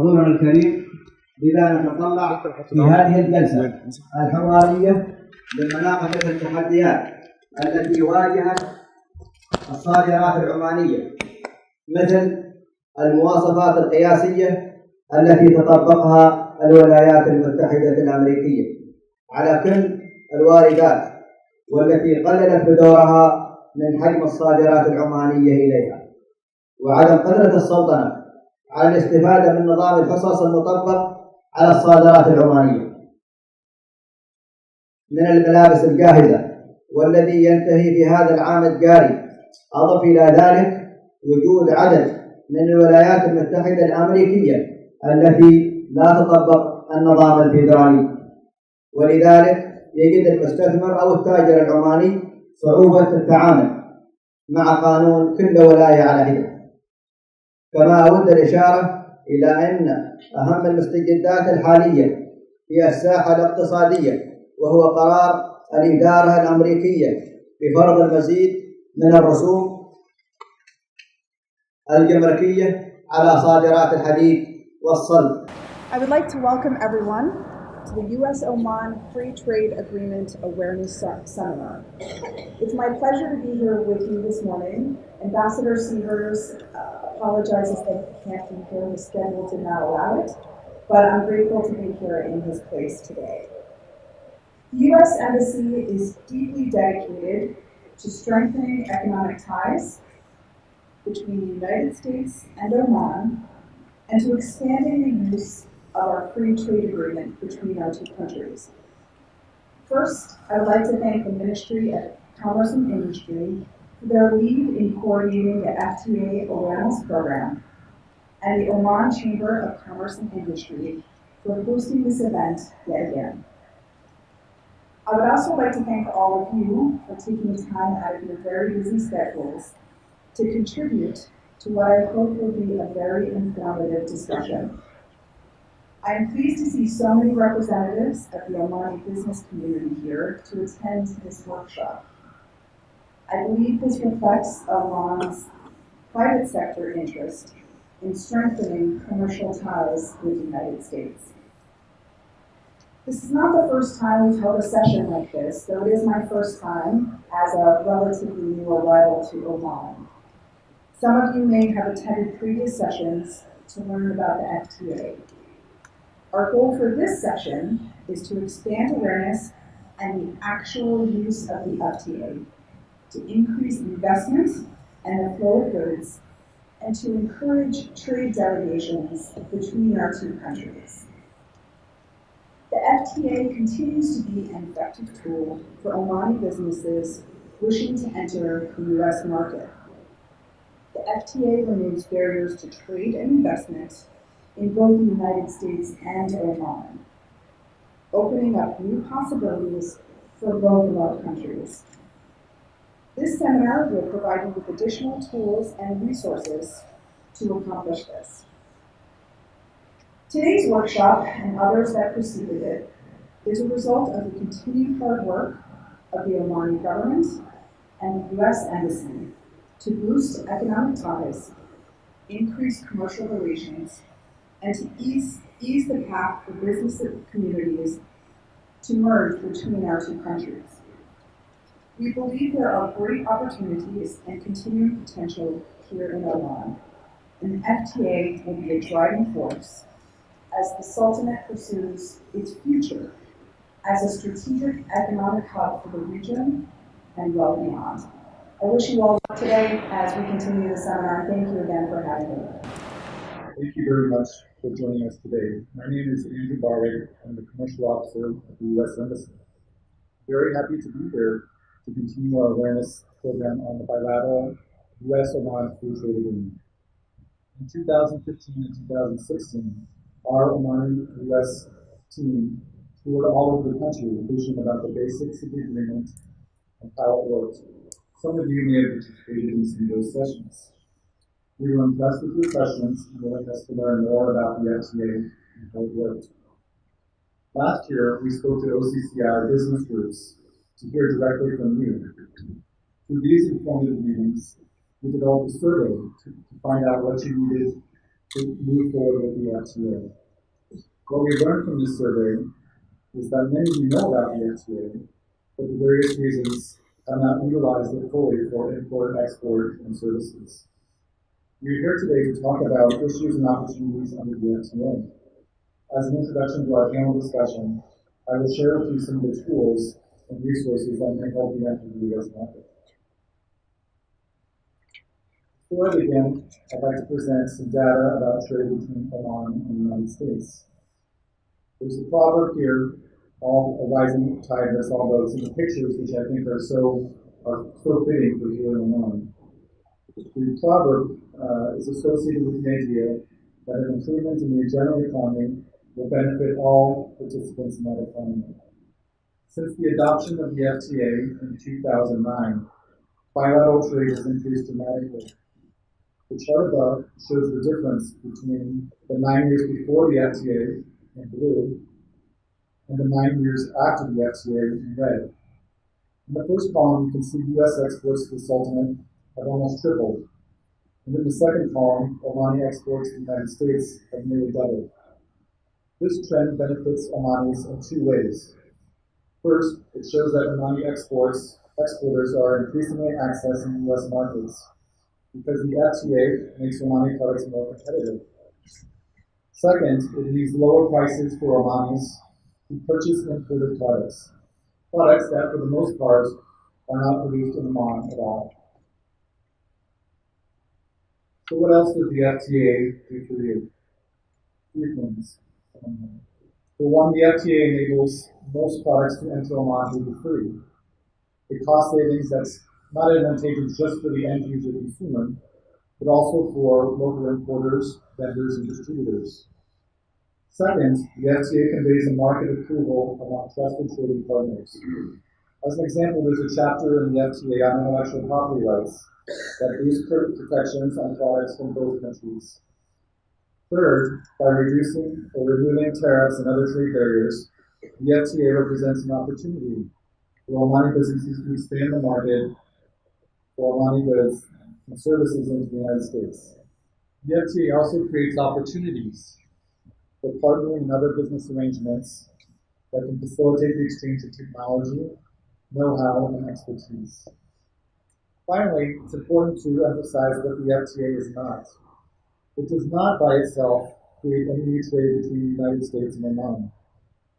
حضورنا الكريم، لذا نتطلع في هذه الجلسة الحوارية لمناقشة التحديات التي واجهت الصادرات العمانية، مثل المواصفات القياسية التي تطبقها الولايات المتحدة الأمريكية على كل الواردات، والتي قللت بدورها من حجم الصادرات العمانية إليها، وعدم قدرة السلطنة على الاستفادة من نظام الحصص المطبق على الصادرات العمانية من الملابس الجاهزة والذي ينتهي في هذا العام الجاري. أضف إلى ذلك وجود عدد من الولايات المتحدة الأمريكية التي لا تطبق النظام الفيدرالي، ولذلك يجد المستثمر أو التاجر العماني صعوبة التعامل مع قانون كل ولاية على حدة. كما أود الإشارة إلى أن أهم المستجدات الحالية في الساحة الاقتصادية وهو قرار الإدارة الأمريكية بفرض المزيد من الرسوم الجمركية على صادرات الحديد والصلب. I would like to welcome everyone to the U.S.-Oman Free Trade Agreement Awareness Seminar. It's my pleasure to be here with you this morning. Ambassador Severs apologizes that he can't be here. His schedule did not allow it, but I'm grateful to be here in his place today. The U.S. Embassy is deeply dedicated to strengthening economic ties between the United States and Oman, and to expanding the use of our free trade agreement between our two countries. First, I would like to thank the Ministry of Commerce and Industry for their lead in coordinating the FTA awareness program, and the Oman Chamber of Commerce and Industry for hosting this event yet again. I would also like to thank all of you for taking the time out of your very busy schedules to contribute to what I hope will be a very informative discussion. I am pleased to see so many representatives of the Omani business community here to attend this workshop. I believe this reflects Oman's private sector interest in strengthening commercial ties with the United States. This is not the first time we've held a session like this, though it is my first time as a relatively new arrival to Oman. Some of you may have attended previous sessions to learn about the FTA. Our goal for this session is to expand awareness and the actual use of the FTA, to increase investment and the flow of goods, and to encourage trade delegations between our two countries. The FTA continues to be an effective tool for Omani businesses wishing to enter the U.S. market. The FTA removes barriers to trade and investment in both the United States and Oman, opening up new possibilities for both of our countries. This seminar will provide you with additional tools and resources to accomplish this. Today's workshop and others that preceded it is a result of the continued hard work of the Omani government and the U.S. Embassy to boost economic ties, increase commercial relations, and to ease the path for business communities to merge between our two countries. We believe there are great opportunities and continuing potential here in Oman, and the FTA will be a driving force as the Sultanate pursues its future as a strategic economic hub for the region and well beyond. I wish you all luck today as we continue the seminar. Thank you again for having me. Thank you very much for joining us today. My name is Andrew Barwick. I'm the Commercial Officer at the U.S. Embassy. Very happy to be here to continue our awareness program on the bilateral U.S.-Oman Free Trade Agreement. In 2015 and 2016, our Omani U.S. team toured all over the country teaching about the basics of the agreement and how it works. Some of you may have participated in some of those sessions. We were impressed with your questions and willingness to learn more about the FTA and how it worked. Last year, we spoke to OCCI business groups to hear directly from you. Through these informative meetings, we developed a survey to find out what you needed to move forward with the FTA. What we learned from this survey is that many of you know about the FTA, but for various reasons have not utilized it fully for import, export, and services. We're here today to talk about issues and opportunities under the FTA. As an introduction to our panel discussion, I will share with you some of the tools and resources that may help you enter the U.S. market. Before I begin, I'd like to present some data about trade between Oman and the United States. There's a proverb here, all a rising tide lifts all boats, in the pictures, which I think are so fitting for here in Oman. The proverb is associated with the idea that an improvement in the general economy will benefit all participants in that economy. Since the adoption of the FTA in 2009, bilateral trade has increased dramatically. The chart above shows the difference between the 9 years before the FTA in blue and the 9 years after the FTA in red. In the first column, you can see U.S. exports to the Sultanate have almost tripled. And in the second column, Omani exports to the United States have nearly doubled. This trend benefits Omanis in two ways. First, it shows that Omani exporters are increasingly accessing U.S. markets because the FTA makes Omani products more competitive. Second, it leaves lower prices for Omanis who purchase imported products that, for the most part, are not produced in Oman at all. So what else does the FTA do for you? Three things. For one, the FTA enables most products to enter Oman duty-free. A cost savings that's not advantageous just for the end user consumer, but also for local importers, vendors, and distributors. Second, the FTA conveys a market approval among trusted trading partners. As an example, there's a chapter in the FTA on intellectual property rights that boosts protections on products from both countries. Third, by reducing or removing tariffs and other trade barriers, the FTA represents an opportunity for Omani businesses to expand the market for Omani goods and services into the United States. The FTA also creates opportunities for partnering in other business arrangements that can facilitate the exchange of technology, know-how, and expertise. Finally, it's important to emphasize what the FTA is not. It does not by itself create any new trade between the United States and Oman.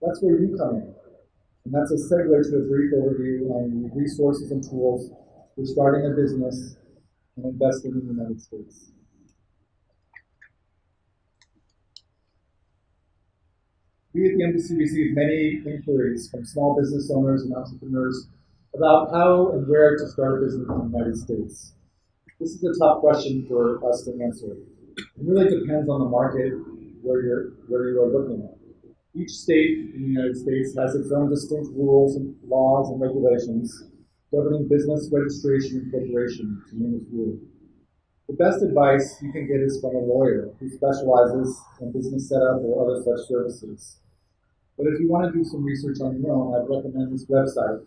That's where you come in. And that's a segue to a brief overview on the resources and tools for starting a business and investing in the United States. We at the Embassy receive many inquiries from small business owners and entrepreneurs about how and where to start a business in the United States. This is a tough question for us to answer. It really depends on the market where you are looking at. Each state in the United States has its own distinct rules and laws and regulations governing business registration and corporation, to name a few. The best advice you can get is from a lawyer who specializes in business setup or other such services. But if you want to do some research on your own, I'd recommend this website,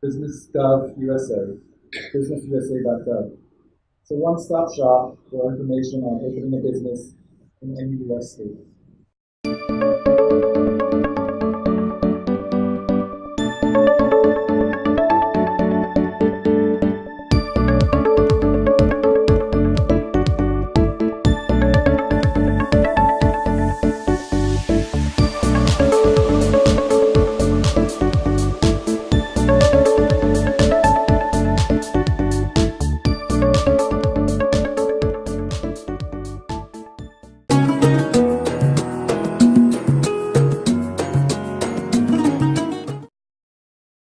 business.gov.USA, businessusa.gov. It's a one-stop shop for information on opening a business in any U.S. state.